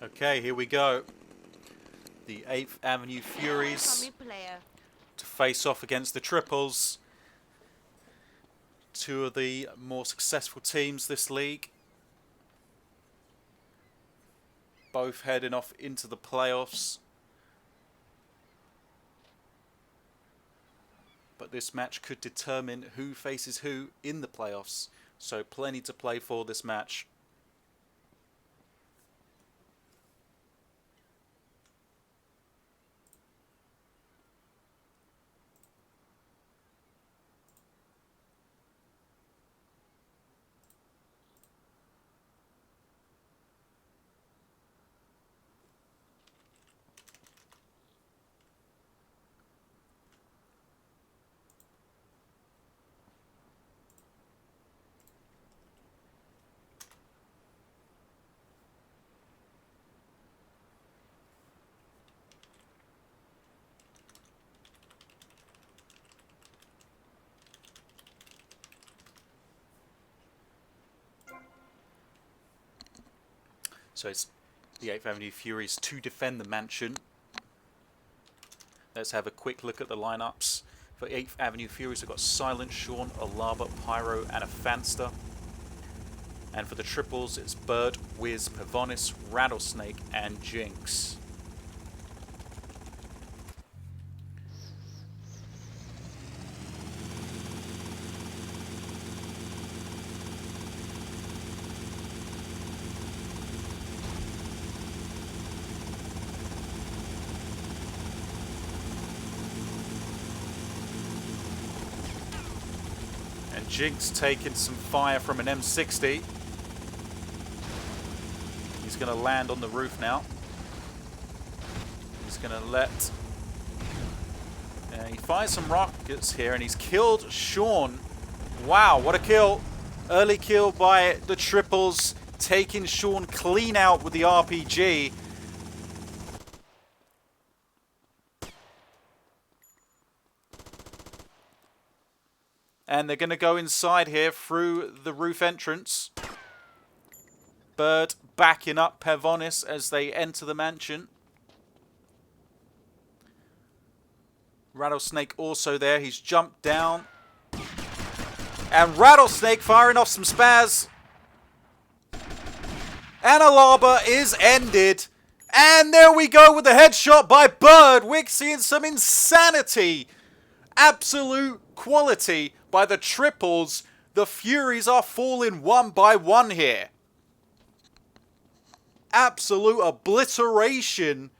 Okay, here we go. The 8th Avenue Furies to face off against the Triples. Two of the more successful teams this league. Both heading off into the playoffs. But this match could determine who faces who in the playoffs. So plenty to play for this match. So it's the 8th Avenue Furies to defend the mansion. Let's have a quick look at the lineups. For 8th Avenue Furies, we've got Silent, Sean, Alaba, Pyro, and a Fanster. And for the triples, it's Bird, Wiz, Pavonis, Rattlesnake, and Jinx. And Jinx taking some fire from an M60. He's going to land on the roof now. He's going to let... he fires some rockets here and he's killed Sean. Wow, what a kill. Early kill by the triples, taking Sean clean out with the RPG. And they're going to go inside here through the roof entrance. Bird backing up Pavonis as they enter the mansion. Rattlesnake also there. He's jumped down. And Rattlesnake firing off some spaz. And Alaba is ended. And there we go with the headshot by Bird. We're seeing some insanity. Absolute quality by the triples. The Furies are falling one by one here. Absolute obliteration.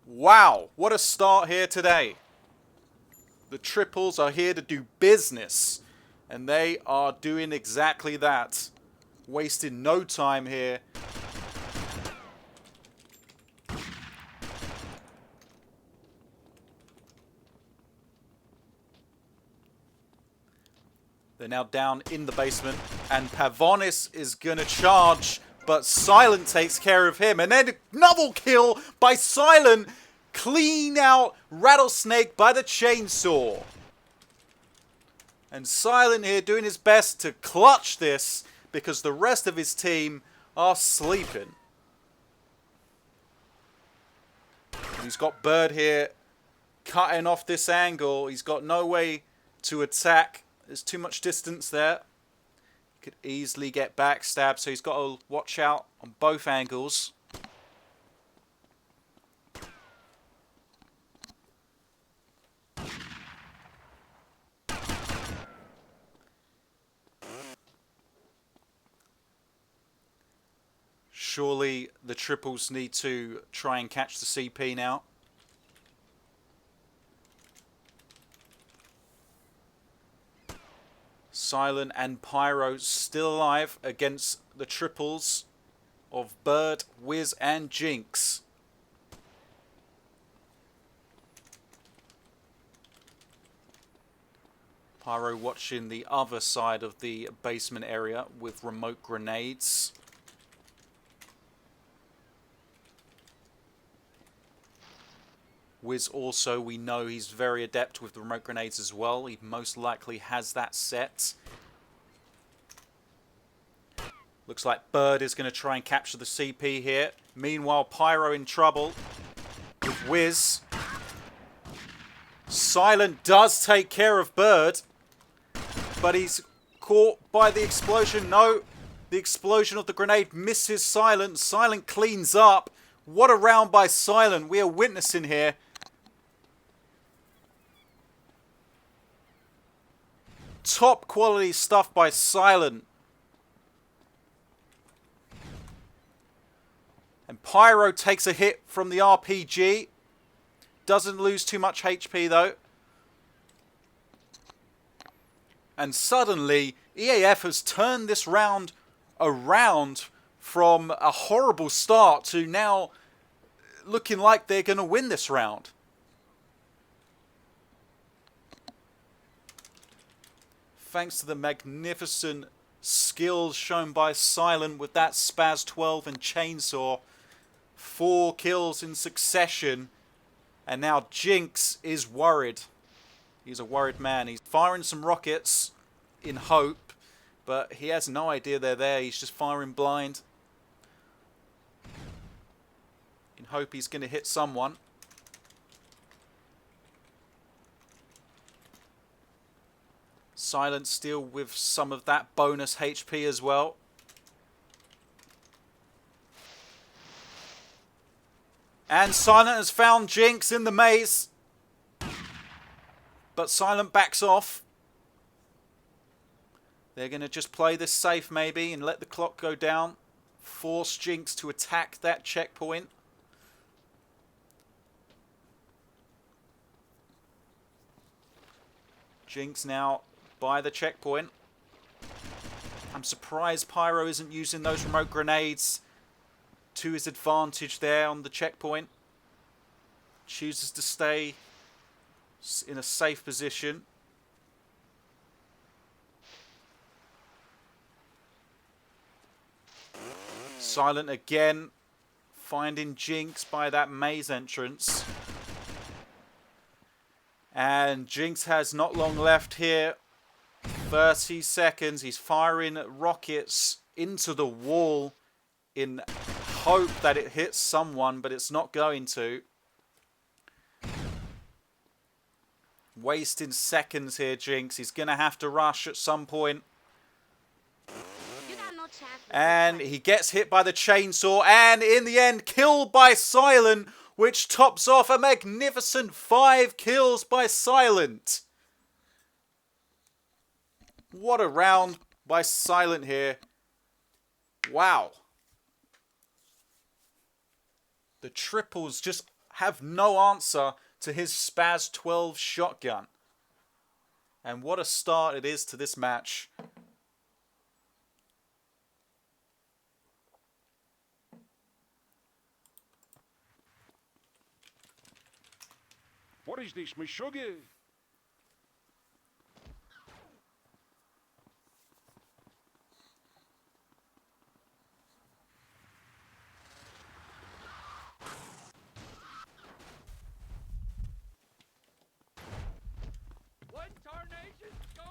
Wow, what a start here today. The triples are here to do business. And they are doing exactly that. Wasting no time here. They're now down in the basement. And Pavonis is going to charge. But Silent takes care of him. And then another kill by Silent. Clean out Rattlesnake by the chainsaw. And Silent here doing his best to clutch this. Because the rest of his team are sleeping. And he's got Bird here cutting off this angle. He's got no way to attack. There's too much distance there. He could easily get backstabbed, so he's got to watch out on both angles. Surely the triples need to try and catch the CP now. Silent and Pyro still alive against the triples of Bird, Wiz and Jinx. Pyro watching the other side of the basement area with remote grenades. Wiz also, we know he's very adept with the remote grenades as well. He most likely has that set. Looks like Bird is going to try and capture the CP here. Meanwhile, Pyro in trouble with Wiz. Silent does take care of Bird, but he's caught by the explosion. No, the explosion of the grenade misses Silent. Silent cleans up. What a round by Silent we are witnessing here. Top quality stuff by Silent. And Pyro takes a hit from the RPG. Doesn't lose too much HP though. And suddenly, EAF has turned this round around from a horrible start to now looking like they're going to win this round. Thanks to the magnificent skills shown by Silent with that Spaz 12 and Chainsaw. 4 kills in succession. And now Jinx is worried. He's a worried man. He's firing some rockets in hope, but he has no idea they're there. He's just firing blind. In hope he's going to hit someone. Silent still with some of that bonus HP as well. And Silent has found Jinx in the maze. But Silent backs off. They're going to just play this safe maybe and let the clock go down. Force Jinx to attack that checkpoint. Jinx now by the checkpoint. I'm surprised Pyro isn't using those remote grenades to his advantage there on the checkpoint. Chooses to stay in a safe position. Silent again, finding Jinx by that maze entrance. And Jinx has not long left here. 30 seconds. He's firing rockets into the wall in hope that it hits someone, but it's not going to. Wasting seconds here, Jinx. He's going to have to rush at some point. And he gets hit by the chainsaw, and in the end, killed by Silent, which tops off a magnificent 5 kills by Silent. What a round by Silent here. Wow. The triples just have no answer to his Spaz 12 shotgun. And what a start it is to this match. What is this, my sugar? What tarnation's going?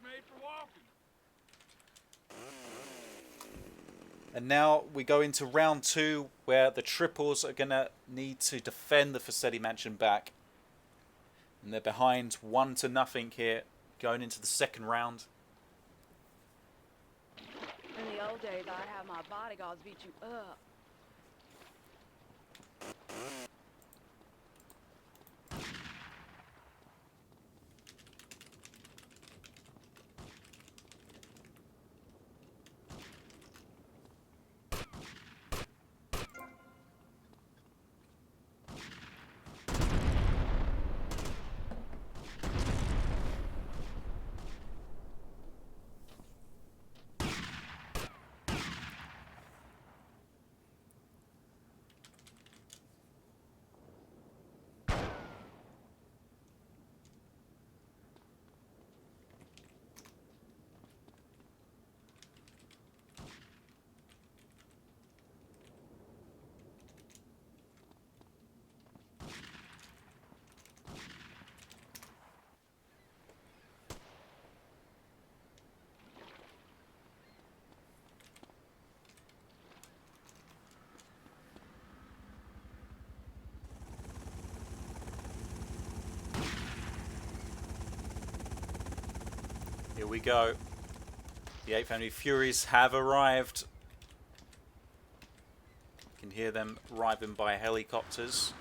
Made for walking. And now we go into round 2, where the triples are going to need to defend the Facsetti Mansion back. And they're behind 1-0 here, going into the second round. In the old days, I'd have my bodyguards beat you up. Here we go. The 8th Family Furies have arrived. You can hear them arriving by helicopters.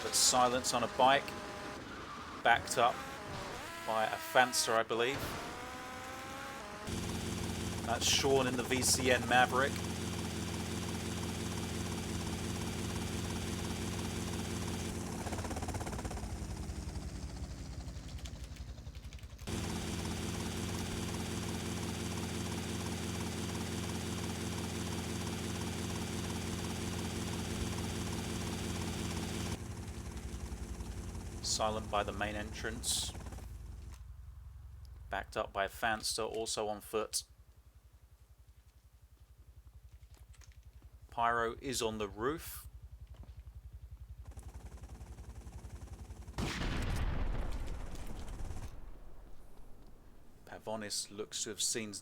But Silence on a bike. Backed up by a Fancer, I believe. That's Sean in the VCN Maverick. Silent by the main entrance. Backed up by Fanster, also on foot. Pyro is on the roof. Pavonis looks to have seen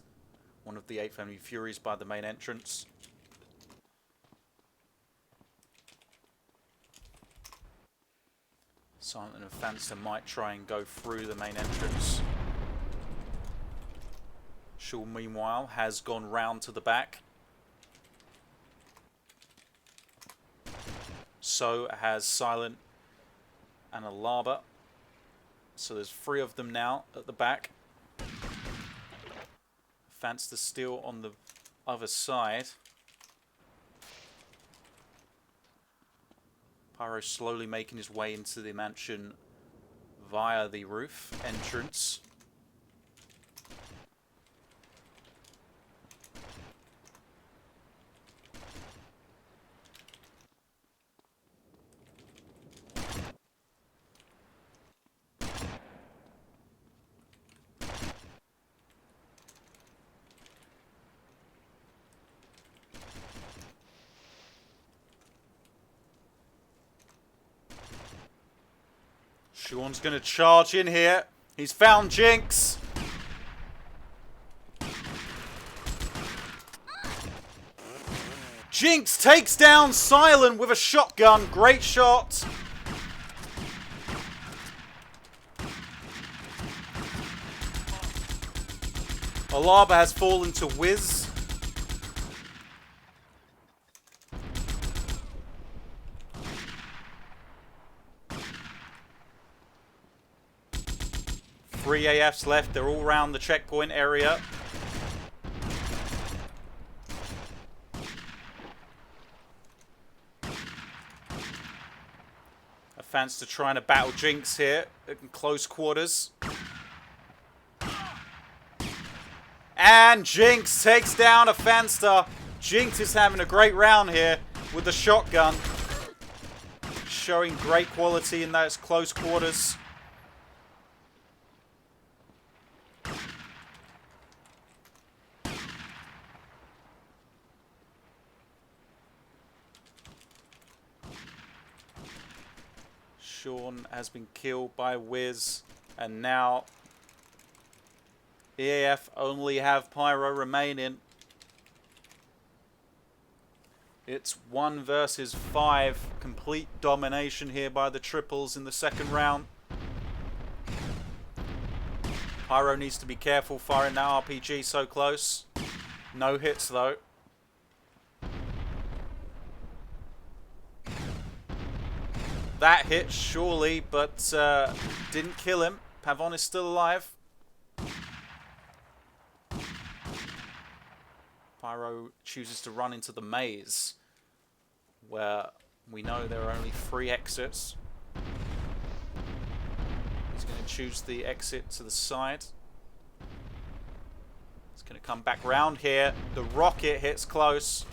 one of the 8th Family Furies by the main entrance. Silent and Fanster might try and go through the main entrance. Shaw, meanwhile, has gone round to the back. So has Silent and Alaba. So there's 3 of them now at the back. Fanster still on the other side. Pyro slowly making his way into the mansion via the roof entrance. Sean's going to charge in here. He's found Jinx. Jinx takes down Silent with a shotgun. Great shot. Alaba has fallen to Wiz. Three AFs left. They're all around the checkpoint area. A Fanster trying to battle Jinx here in close quarters. And Jinx takes down a Fanster. Jinx is having a great round here with the shotgun. Showing great quality in those close quarters. Sean has been killed by Wiz, and now EAF only have Pyro remaining. It's 1 versus 5. Complete domination here by the triples in the second round. Pyro needs to be careful firing that RPG so close. No hits though. That hit surely, but didn't kill him. Pavon is still alive. Pyro chooses to run into the maze, where we know there are only 3 exits. He's going to choose the exit to the side. He's going to come back round here. The rocket hits close.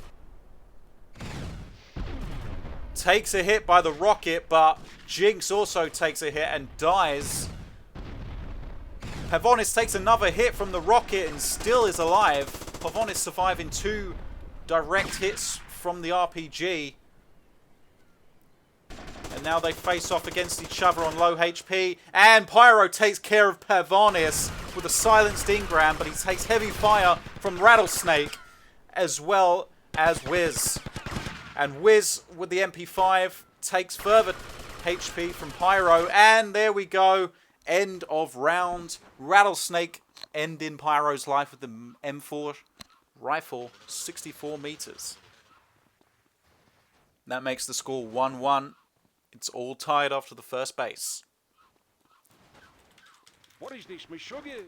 Takes a hit by the rocket, but Jinx also takes a hit and dies. Pavonis takes another hit from the rocket and still is alive. Pavonis surviving 2 direct hits from the RPG. And now they face off against each other on low HP. And Pyro takes care of Pavonis with a silenced Ingram, but he takes heavy fire from Rattlesnake as well as Wiz. And Wiz with the MP5 takes further HP from Pyro. And there we go. End of round. Rattlesnake ending Pyro's life with the M4 rifle, 64 meters. That makes the score 1-1. It's all tied after the first base. What is this, Meshuggah?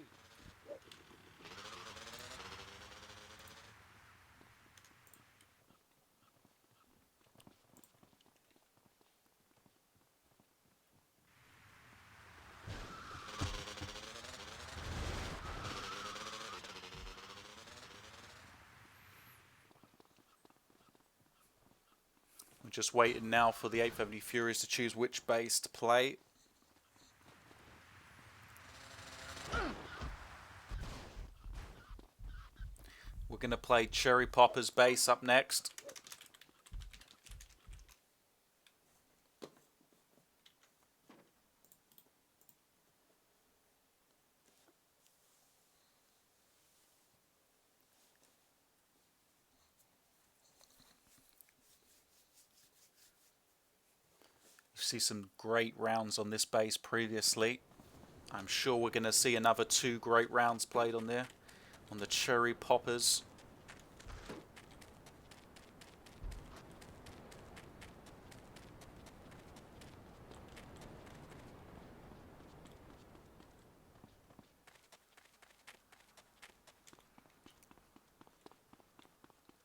We're just waiting now for the 870 Furies to choose which base to play. We're going to play Cherry Popper's base up next. You see some great rounds on this base previously. I'm sure we're going to see another 2 great rounds played on there, on the Cherry Poppers.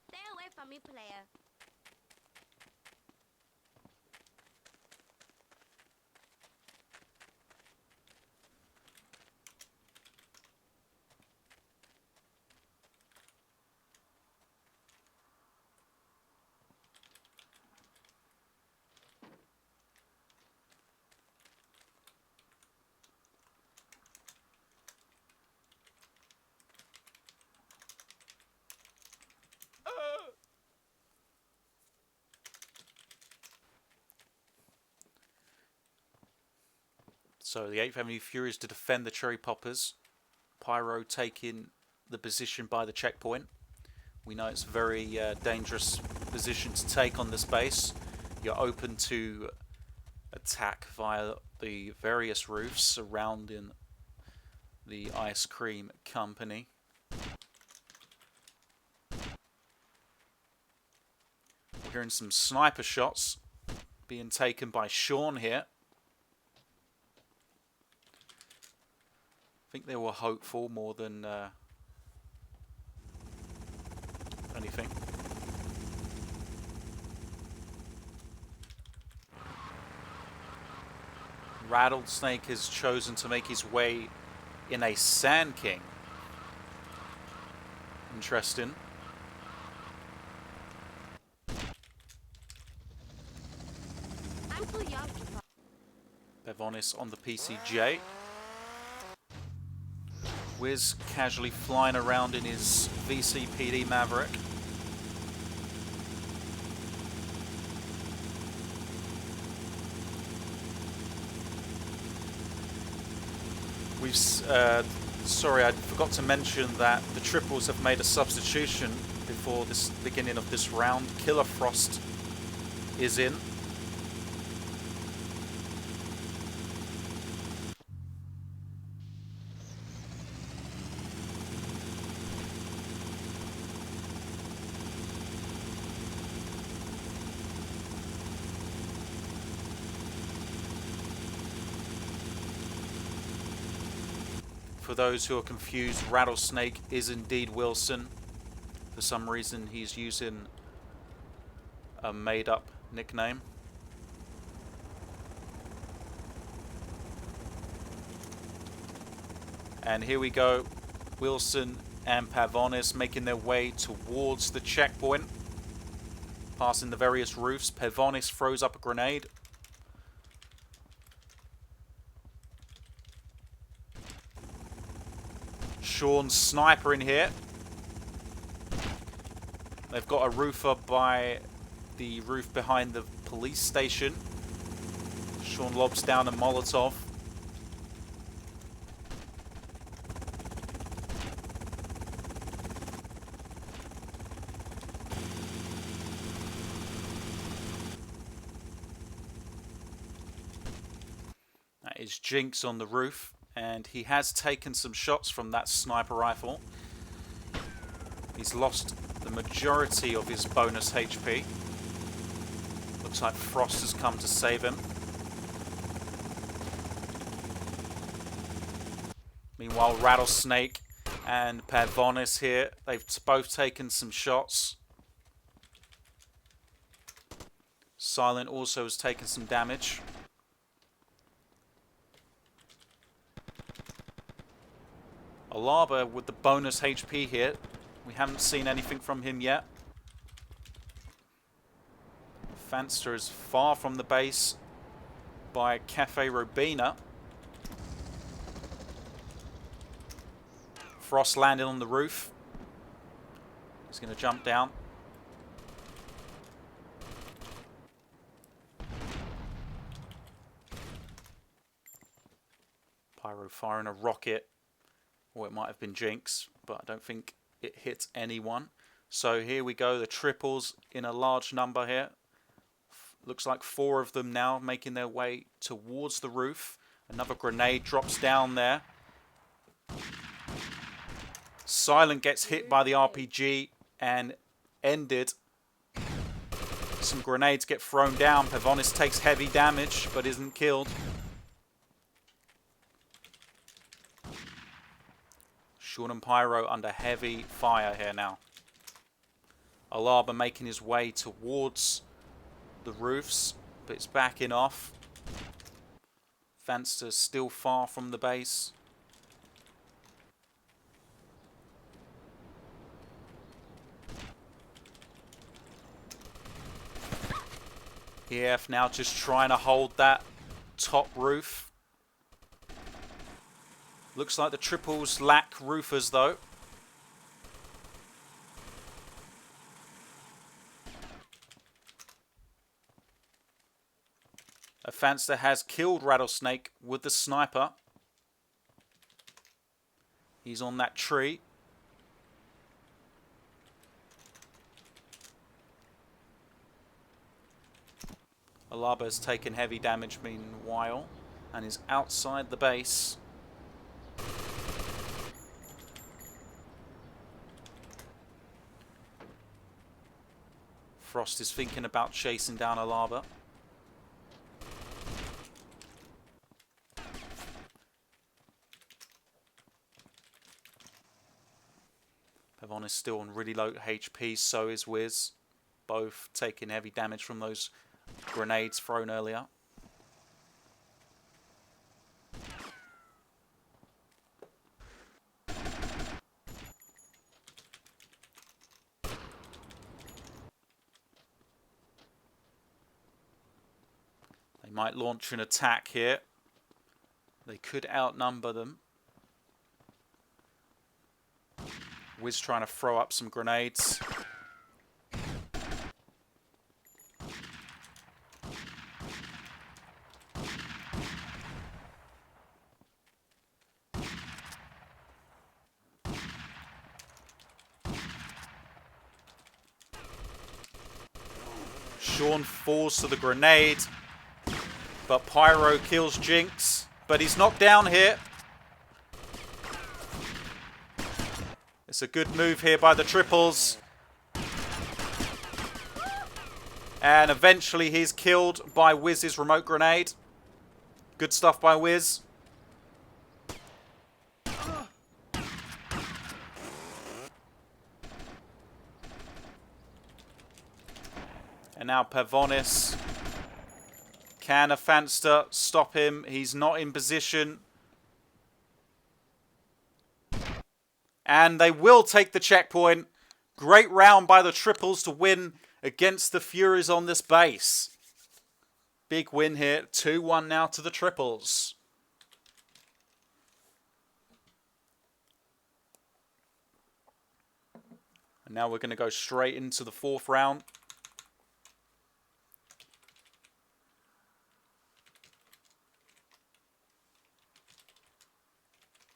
Stay away from me, player. So the 8th Avenue Furies to defend the Cherry Poppers. Pyro taking the position by the checkpoint. We know it's a very dangerous position to take on this base. You're open to attack via the various roofs surrounding the ice cream company. We're hearing some sniper shots being taken by Sean here. I think they were hopeful more than anything. Rattlesnake has chosen to make his way in a Sand King. Interesting. I'm too young to fight. Bevonis on the PCJ. Wiz casually flying around in his VCPD Maverick. We've, sorry, I forgot to mention that the triples have made a substitution before this beginning of this round. Killer Frost is in. For those who are confused, Rattlesnake is indeed Wilson. For some reason, he's using a made-up nickname. And here we go. Wilson and Pavonis making their way towards the checkpoint. Passing the various roofs. Pavonis throws up a grenade. Sean's sniper in here. They've got a roofer by the roof behind the police station. Sean lobs down a Molotov. That is Jinx on the roof, And he has taken some shots from that sniper rifle. He's lost the majority of his bonus HP. Looks like Frost has come to save him. Meanwhile, Rattlesnake and Pavonis here, they've both taken some shots. Silent also has taken some damage. Alaba with the bonus HP here. We haven't seen anything from him yet. Fanster is far from the base by Cafe Robina. Frost landed on the roof. He's going to jump down. Pyro firing a rocket. Or it might have been Jinx, but I don't think it hit anyone. So here we go, the triples in a large number here. Looks like 4 of them now making their way towards the roof. Another grenade drops down there. Silent gets hit by the RPG and ended. Some grenades get thrown down. Pavonis takes heavy damage but isn't killed. Sean and Pyro under heavy fire here now. Alaba making his way towards the roofs, but it's backing off. Fanster's still far from the base. EF now just trying to hold that top roof. Looks like the triples lack roofers though. Fanster has killed Rattlesnake with the sniper. He's on that tree. Alaba has taken heavy damage meanwhile and is outside the base. Frost is thinking about chasing down Alaba. Pavon is still on really low HP, so is Wiz. Both taking heavy damage from those grenades thrown earlier. They might launch an attack here. They could outnumber them. Wiz trying to throw up some grenades. Sean falls to the grenade, but Pyro kills Jinx, but he's knocked down here. It's a good move here by the triples. And eventually he's killed by Wiz's remote grenade. Good stuff by Wiz. And now Pavonis. Can a Fanster stop him? He's not in position. And they will take the checkpoint. Great round by the triples to win against the Furies on this base. Big win here. 2-1 now to the triples. And now we're going to go straight into the 4th round.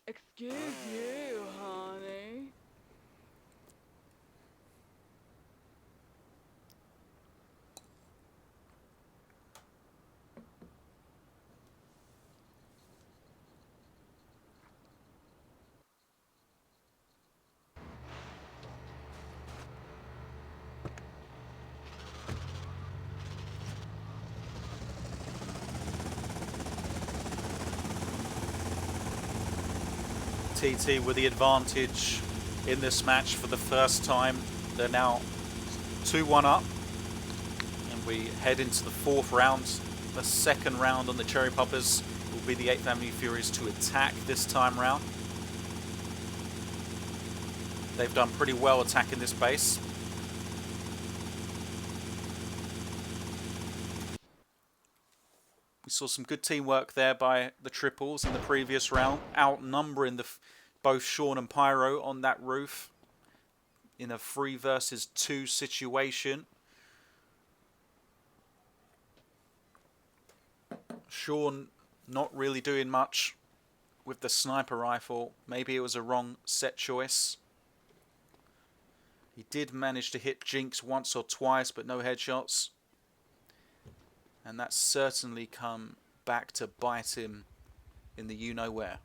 Excuse you, honey. TT with the advantage in this match for the first time. They're now 2-1 up. And we head into the 4th round. The second round on the Cherry Poppers will be the 8th Avenue Furies to attack this time round. They've done pretty well attacking this base. We saw some good teamwork there by the triples in the previous round, outnumbering both Sean and Pyro on that roof in a 3 versus 2 situation. Sean not really doing much with the sniper rifle. Maybe it was a wrong set choice. He did manage to hit Jinx once or twice, but no headshots. And that's certainly come back to bite him in the you-know-where.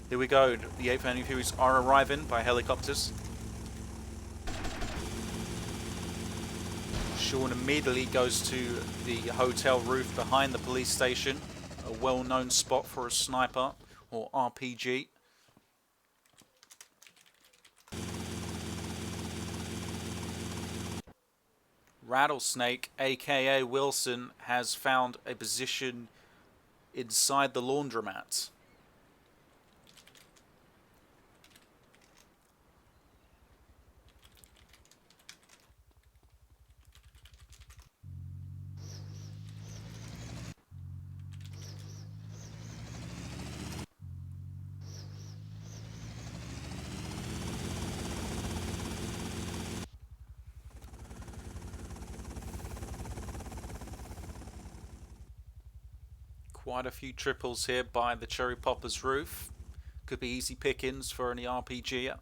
Here we go. The 8th Avenue Furies are arriving by helicopters. Sean immediately goes to the hotel roof behind the police station. A well-known spot for a sniper or RPG. Rattlesnake, aka Wilson, has found a position inside the laundromat. Quite a few triples here by the Cherry Poppers roof. Could be easy pickings for any RPG.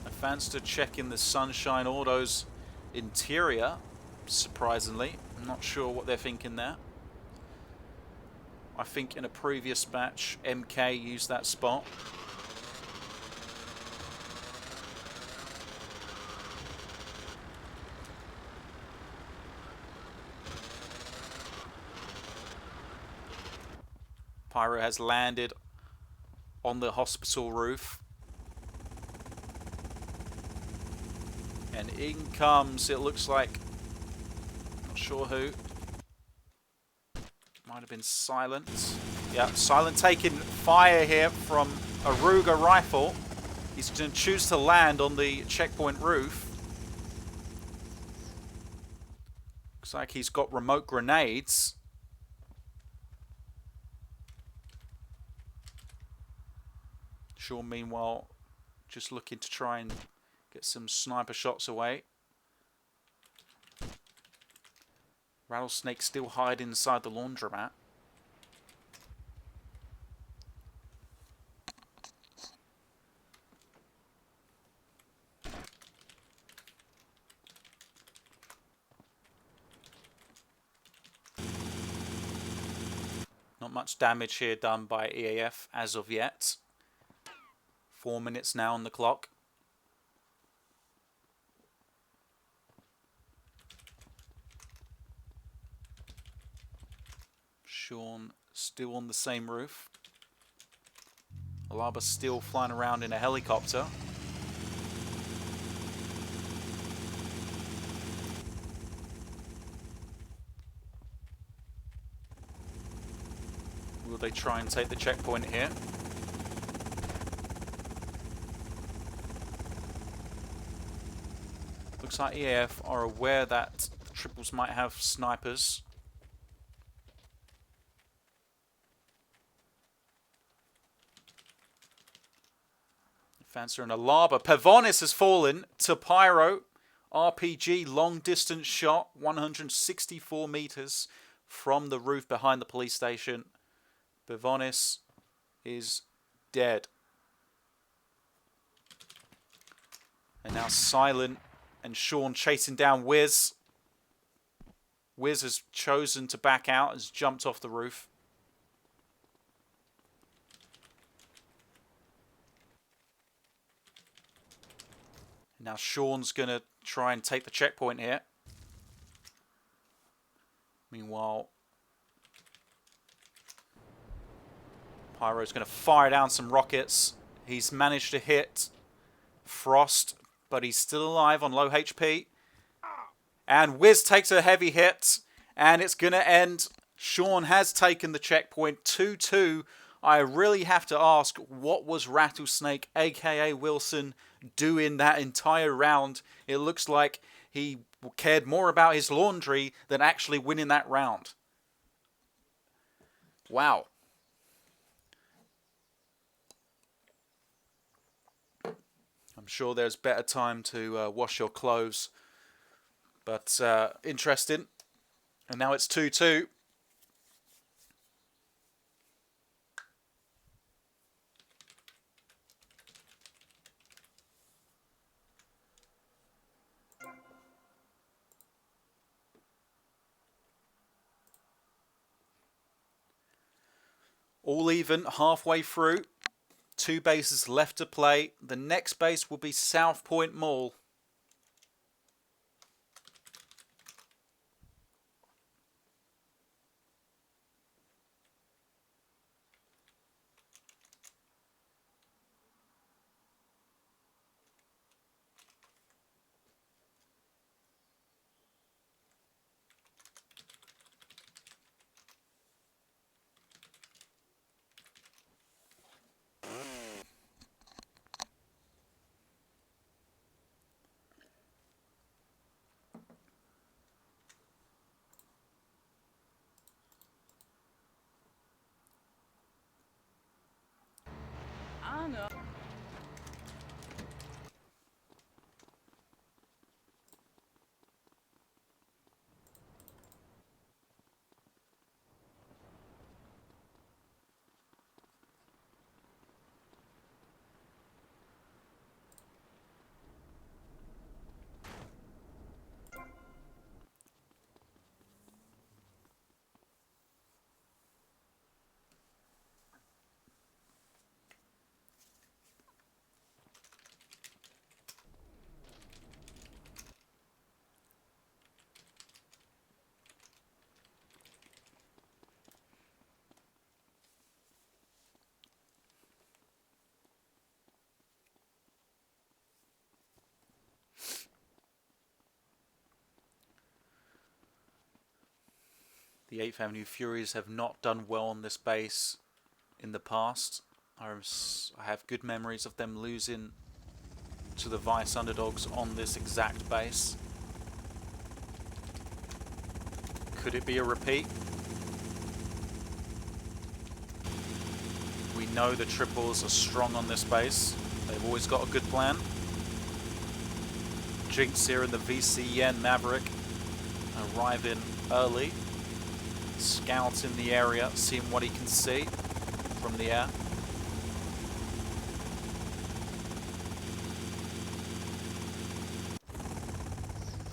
A fancy checking the Sunshine Auto's interior, surprisingly. I'm not sure what they're thinking there. I think in a previous match, MK used that spot. Pyro has landed on the hospital roof. And in comes, it looks like, not sure who. Might have been Silent. Yeah, Silent taking fire here from a Ruger rifle. He's going to choose to land on the checkpoint roof. Looks like he's got remote grenades. Sean, meanwhile, just looking to try and get some sniper shots away. Rattlesnake still hiding inside the laundromat. Not much damage here done by EAF as of yet. 4 minutes now on the clock. Sean still on the same roof. Alaba still flying around in a helicopter. Will they try and take the checkpoint here? Looks like EAF are aware that the triples might have snipers. Fancer and Alaba. Pavonis has fallen to Pyro. RPG, long distance shot, 164 meters from the roof behind the police station. Pavonis is dead. And now Silent and Sean chasing down Wiz. Wiz has chosen to back out, has jumped off the roof. Now Sean's going to try and take the checkpoint here. Meanwhile, Pyro's going to fire down some rockets. He's managed to hit Frost, but he's still alive on low HP. And Wiz takes a heavy hit, and it's going to end. Sean has taken the checkpoint 2-2. I really have to ask, what was Rattlesnake, aka Wilson, doing that entire round? It looks like he cared more about his laundry than actually winning that round. Wow. I'm sure there's better time to wash your clothes. But interesting. And now it's 2-2. All even, halfway through. 2 bases left to play. The next base will be South Point Mall. I know. The 8th Avenue Furies have not done well on this base in the past. I have good memories of them losing to the Vice Underdogs on this exact base. Could it be a repeat? We know the triples are strong on this base. They've always got a good plan. Jinx here in the VCN Maverick arriving early. Scouts in the area, seeing what he can see from the air.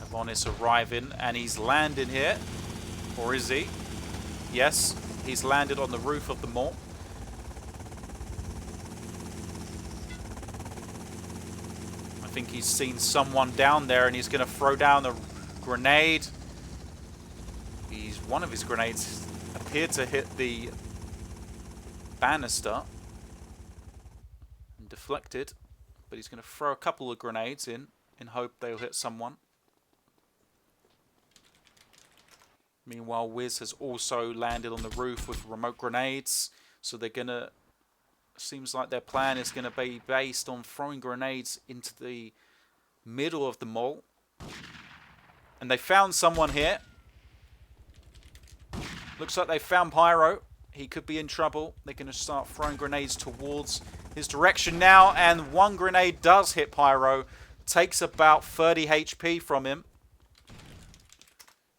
Avonis arriving, and he's landing here. Or is he? Yes, he's landed on the roof of the mall. I think he's seen someone down there, and he's going to throw down a grenade. One of his grenades appeared to hit the banister and deflected, but he's going to throw a couple of grenades in hope they'll hit someone. Meanwhile, Wiz has also landed on the roof with remote grenades, so they're going to... Seems like their plan is going to be based on throwing grenades into the middle of the mall. And they found someone here. Looks like they found Pyro. He could be in trouble. They're going to start throwing grenades towards his direction now. And one grenade does hit Pyro. Takes about 30 HP from him.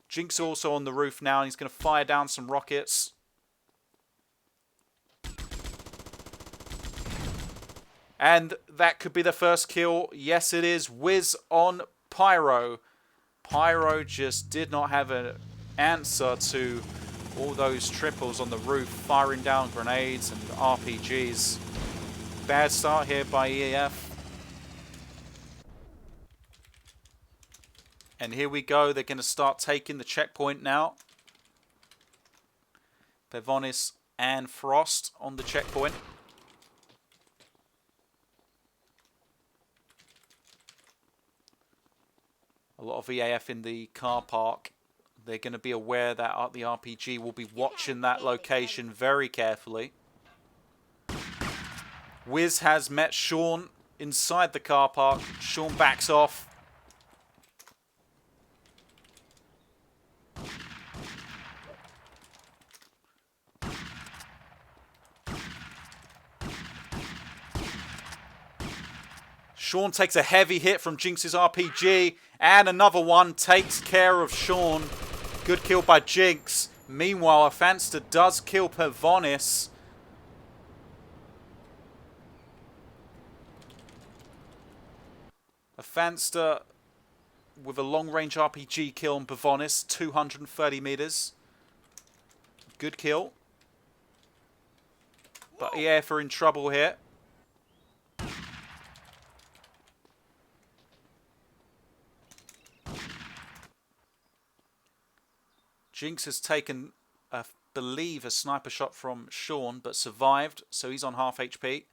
Jinx also on the roof now. And he's going to fire down some rockets. And that could be the first kill. Yes, it is. Wiz on Pyro. Pyro just did not have an answer to all those triples on the roof, firing down grenades and RPGs. Bad start here by EF. And here we go. They're going to start taking the checkpoint now. Pevonis and Frost on the checkpoint. A lot of EAF in the car park. They're going to be aware that the RPG will be watching that location very carefully. Wiz has met Sean inside the car park. Sean backs off. Sean takes a heavy hit from Jinx's RPG, and another one takes care of Sean. Good kill by Jinx. Meanwhile, Afanster does kill Pevonis. Afanster with a long-range RPG kill on Pevonis, 230 meters. Good kill. But EF are in trouble here. Jinx has taken, I believe, a sniper shot from Sean, but survived, so he's on half HP.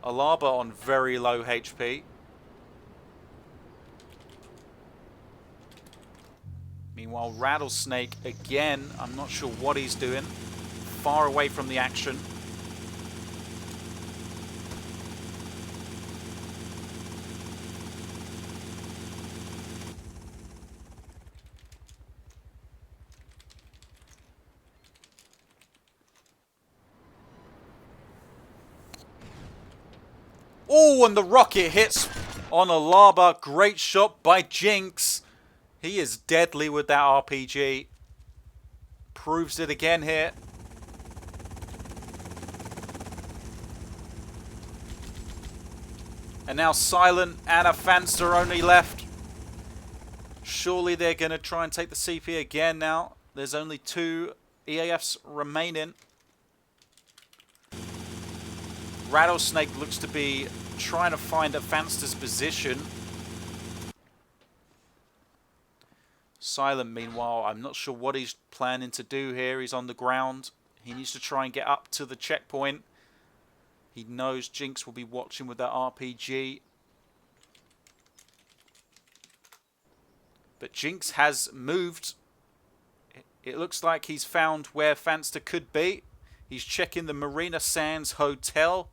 Alaba on very low HP. Meanwhile, Rattlesnake, again, I'm not sure what he's doing. Far away from the action. Oh, and the rocket hits on Alaba. Great shot by Jinx. He is deadly with that RPG. Proves it again here. And now Silent and Afanster only left. Surely they're going to try and take the CP again now. There's only 2 EAFs remaining. Rattlesnake looks to be trying to find Afanster's position. Silent, meanwhile, I'm not sure what he's planning to do here. He's on the ground. He needs to try and get up to the checkpoint. He knows Jinx will be watching with that RPG. But Jinx has moved. It looks like he's found where Afanster could be. He's checking the Marina Sands Hotel.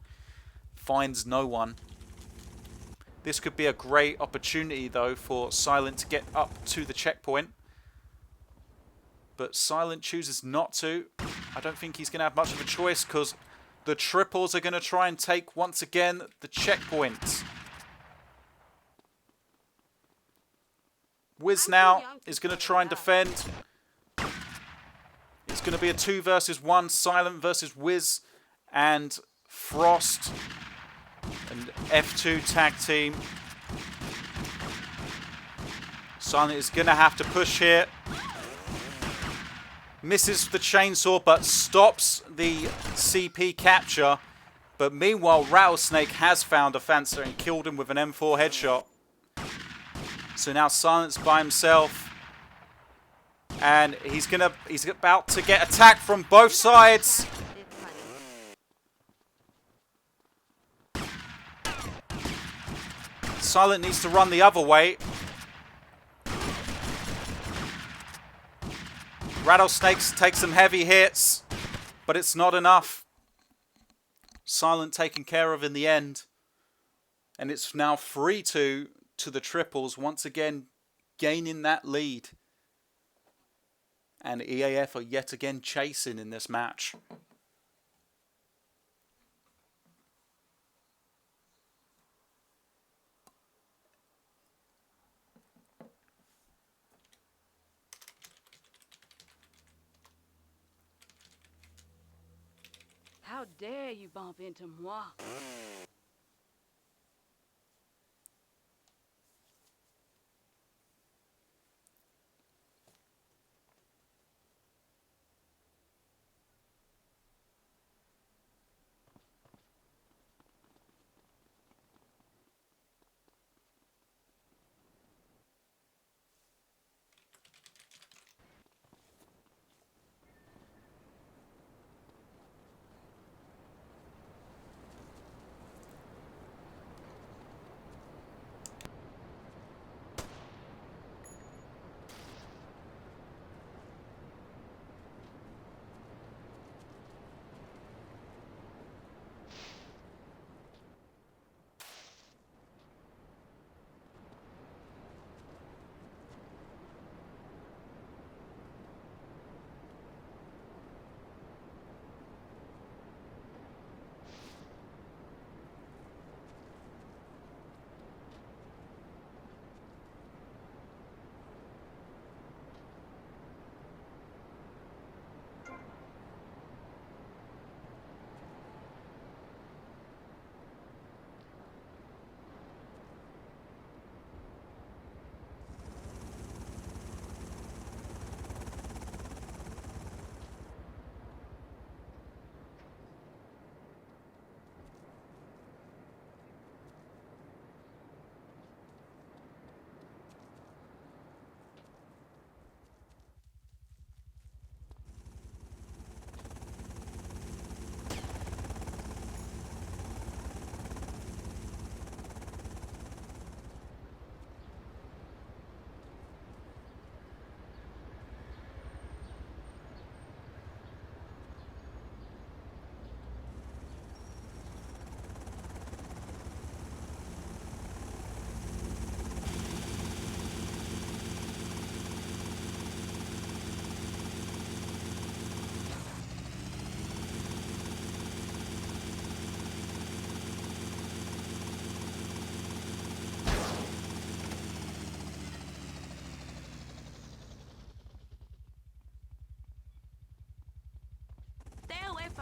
Finds no one. This could be a great opportunity, though, for Silent to get up to the checkpoint. But Silent chooses not to. I don't think he's going to have much of a choice because the triples are going to try and take, once again, the checkpoint. Wiz now is going to try and defend. It's going to be a 2 versus 1. Silent versus Wiz and Frost. And F2 tag team. Silent is going to have to push here. Misses the chainsaw but stops the CP capture. But meanwhile, Rattlesnake has found Afanster and killed him with an M4 headshot. So now Silent's by himself. And he's about to get attacked from both sides. Silent needs to run the other way. Rattlesnakes take some heavy hits, but it's not enough. Silent taken care of in the end. And it's now 3-2 to the triples, once again gaining that lead. And EAF are yet again chasing in this match. How dare you bump into moi?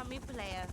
me, player.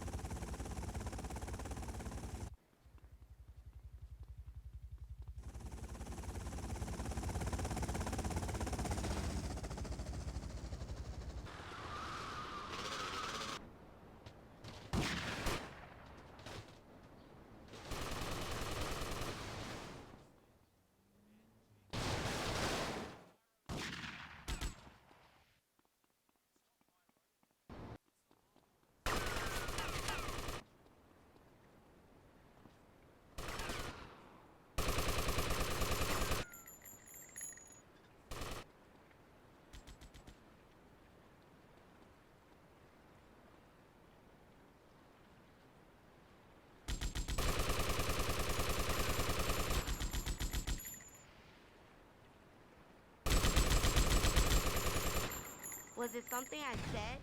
Was it something I said?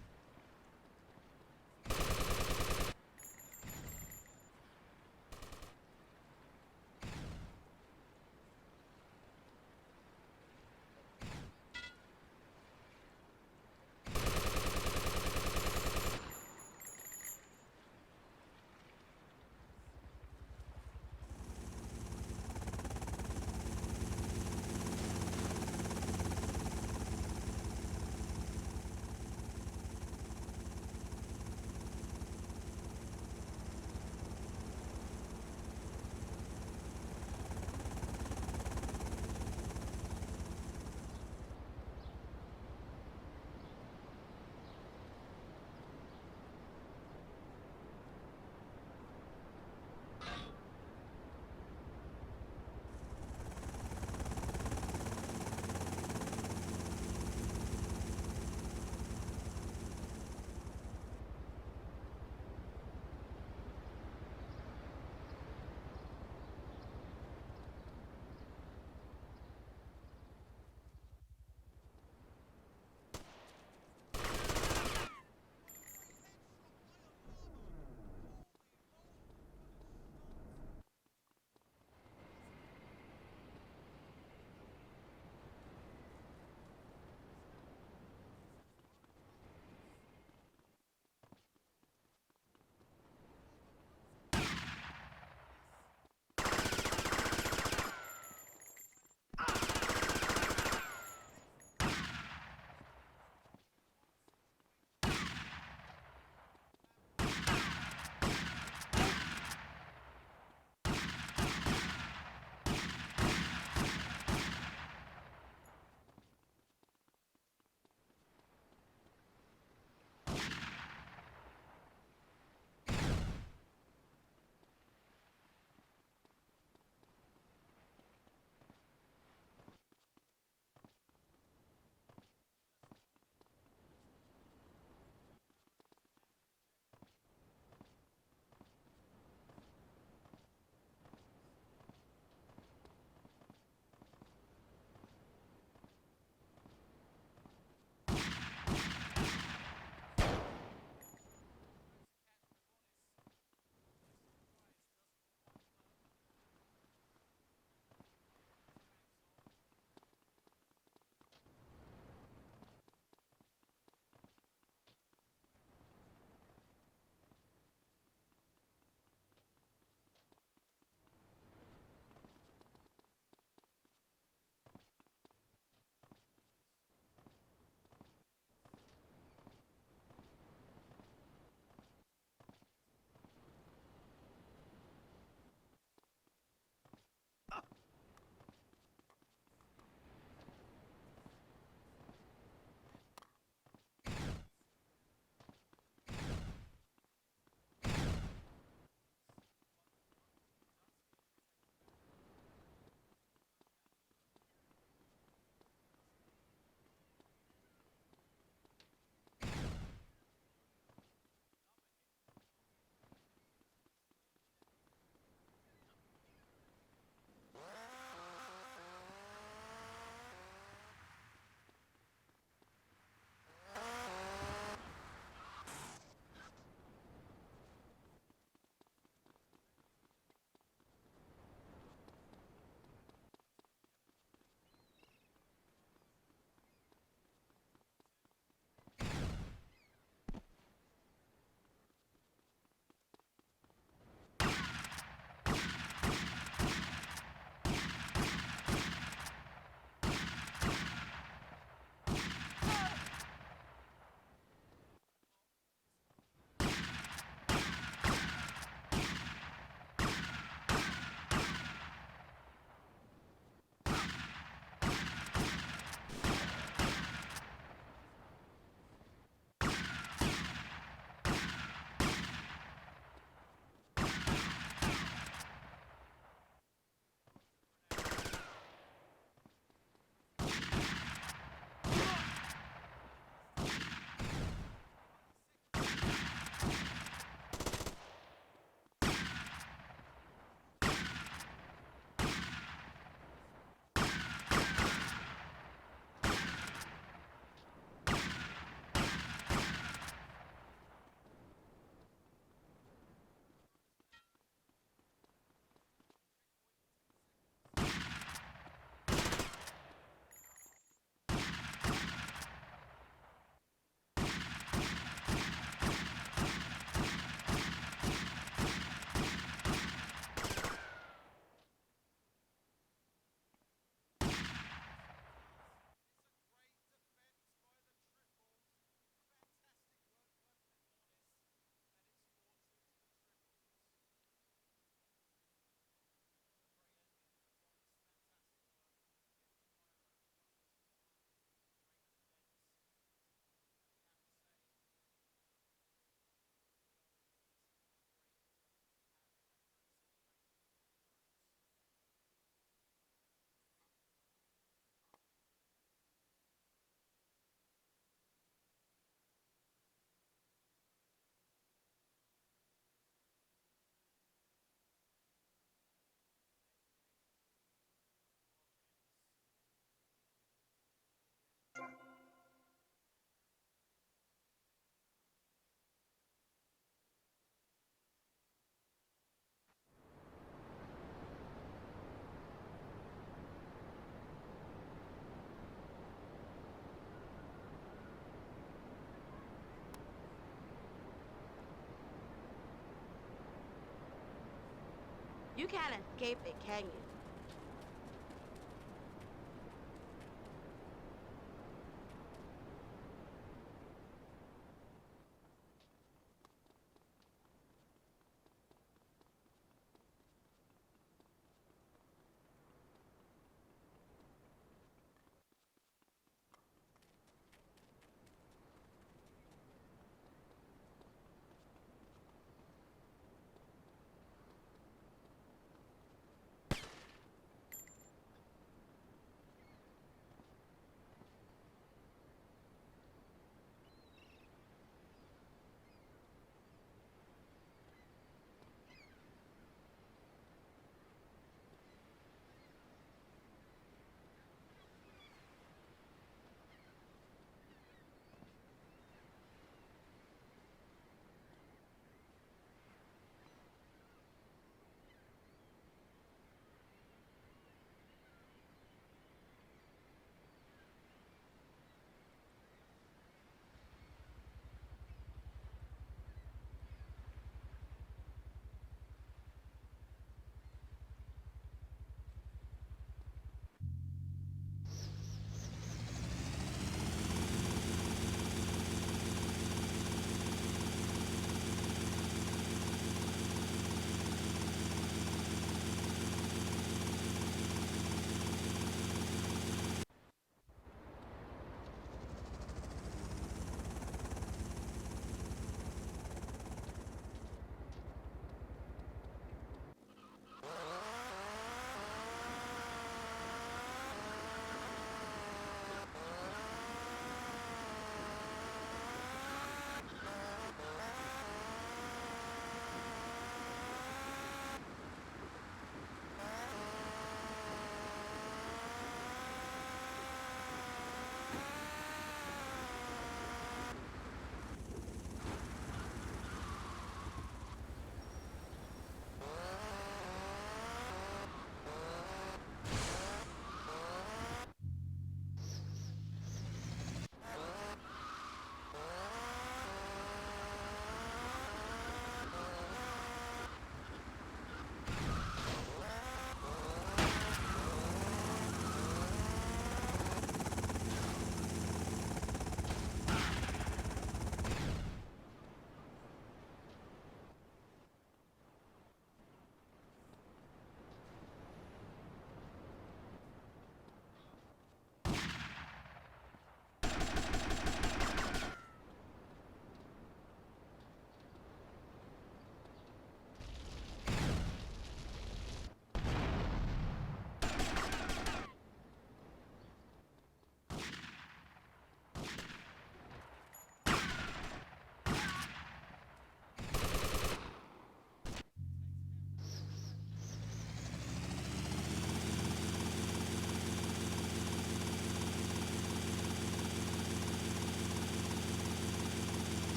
You can't escape it, can you?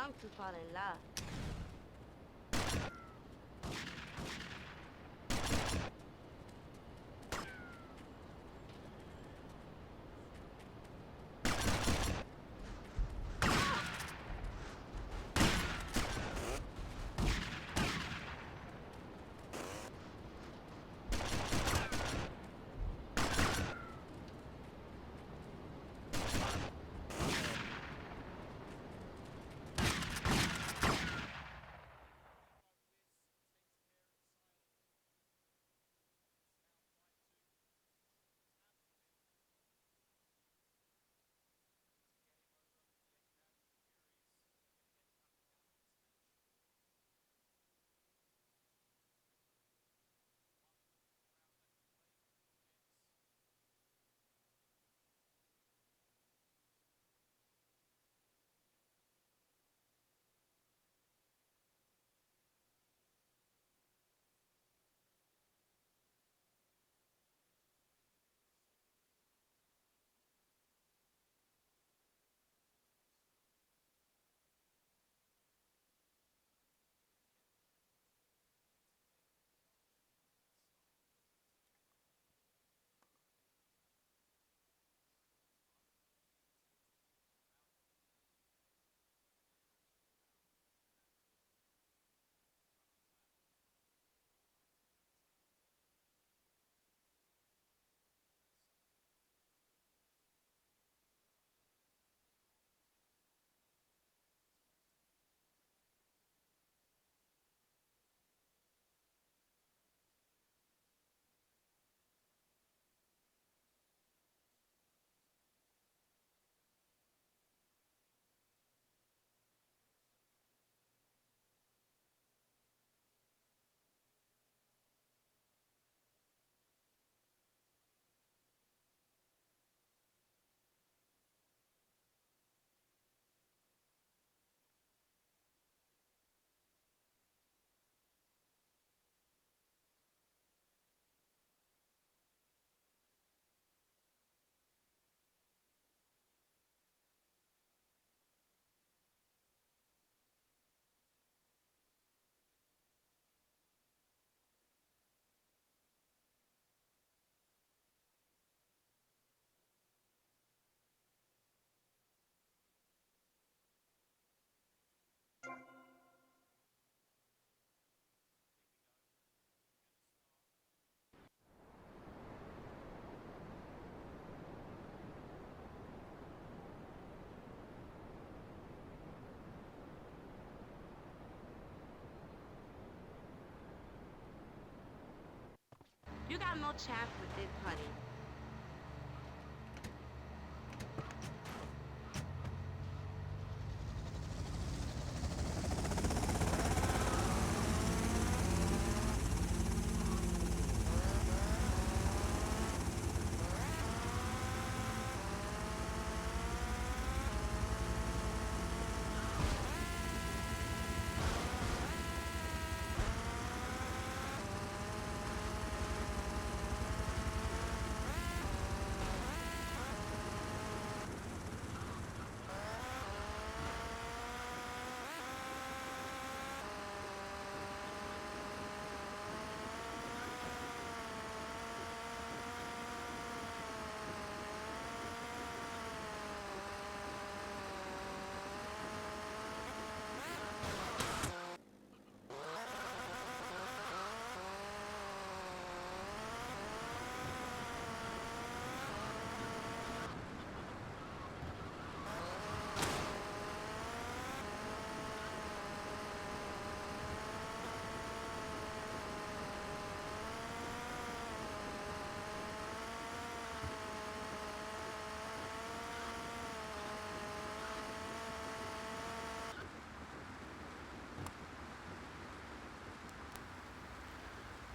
young to fall in love. You got no chance with this, honey.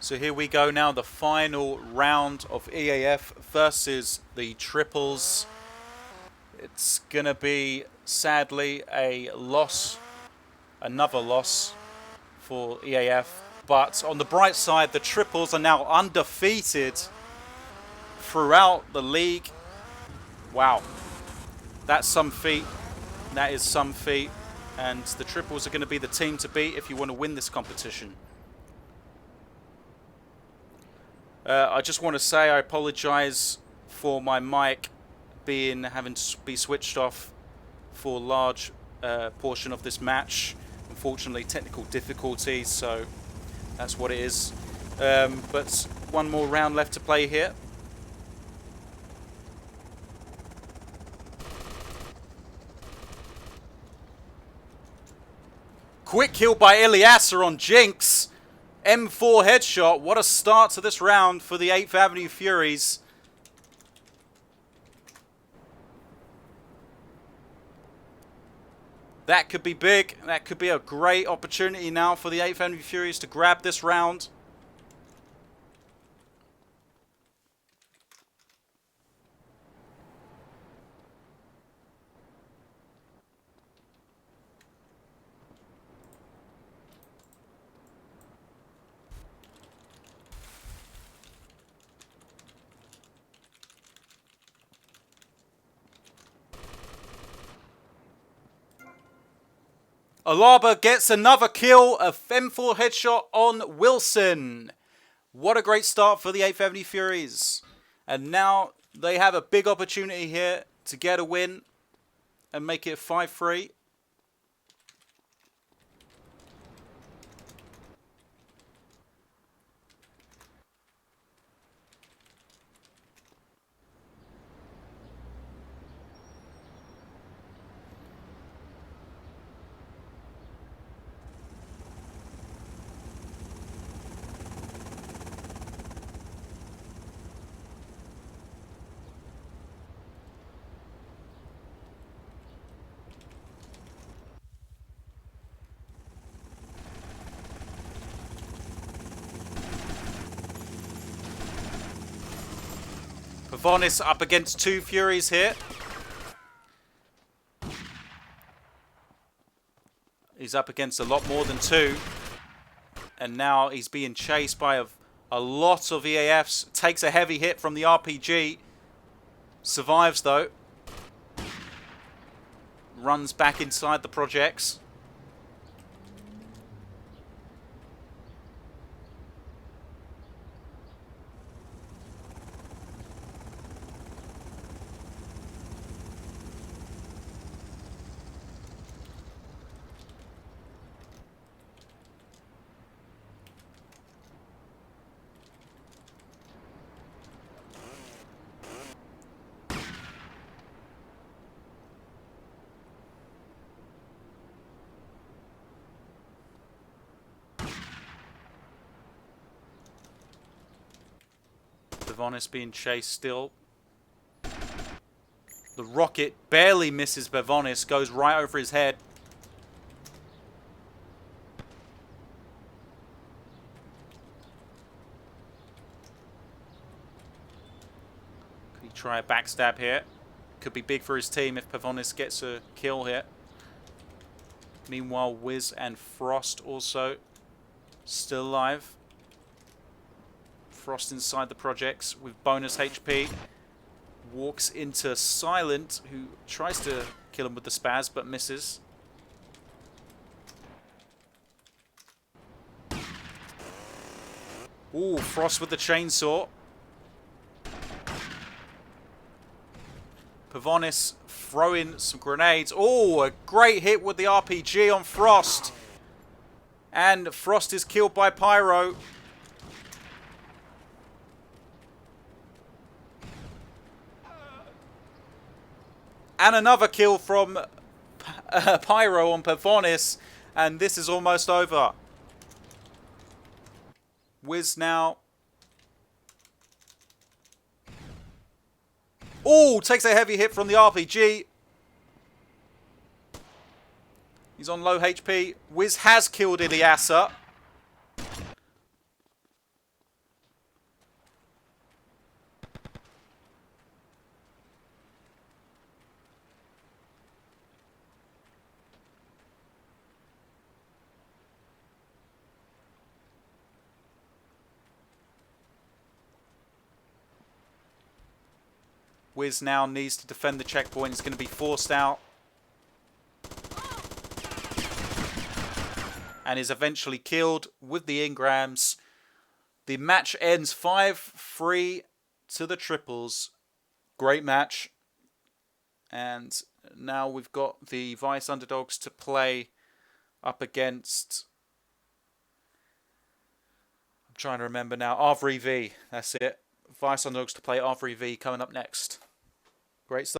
So here we go now, the final round of EAF versus the Triples. It's going to be, sadly, a loss, another loss for EAF. But on the bright side, the Triples are now undefeated throughout the league. Wow. That's some feat. That is some feat. And the triples are going to be the team to beat if you want to win this competition. I just want to say I apologize for my mic having to be switched off for a large portion of this match. Unfortunately, technical difficulties, so that's what it is. But one more round left to play here. Quick kill by Ilyasa on Jinx. M4 headshot. What a start to this round for the 8th Avenue Furies. That could be big. That could be a great opportunity now for the 8th Avenue Furies to grab this round. Alaba gets another kill, a M4 headshot on Wilson. What a great start for the 8th Avenue Furies. And now they have a big opportunity here to get a win and make it 5-3. Pavonis up against 2 Furies here. He's up against a lot more than 2. And now he's being chased by a lot of EAFs. Takes a heavy hit from the RPG. Survives though. Runs back inside the projects. Bevonis being chased still. The rocket barely misses Bevonis, goes right over his head. Could he try a backstab here? Could be big for his team if Bevonis gets a kill here. Meanwhile, Wiz and Frost also still alive. Frost inside the projects with bonus HP. Walks into Silent, who tries to kill him with the spaz, but misses. Ooh, Frost with the chainsaw. Pavonis throwing some grenades. Oh, a great hit with the RPG on Frost. And Frost is killed by Pyro. And another kill from Pyro on Pavonis. And this is almost over. Wiz now. Oh, takes a heavy hit from the RPG. He's on low HP. Wiz has killed Ilyasa. Wiz now needs to defend the checkpoint. He's going to be forced out. and is eventually killed with the engrams. The match ends 5-3 to the triples. Great match. And now we've got the Vice underdogs to play up against... I'm trying to remember now. R3V. That's it. Vice underdogs to play R3V coming up next. Great stuff.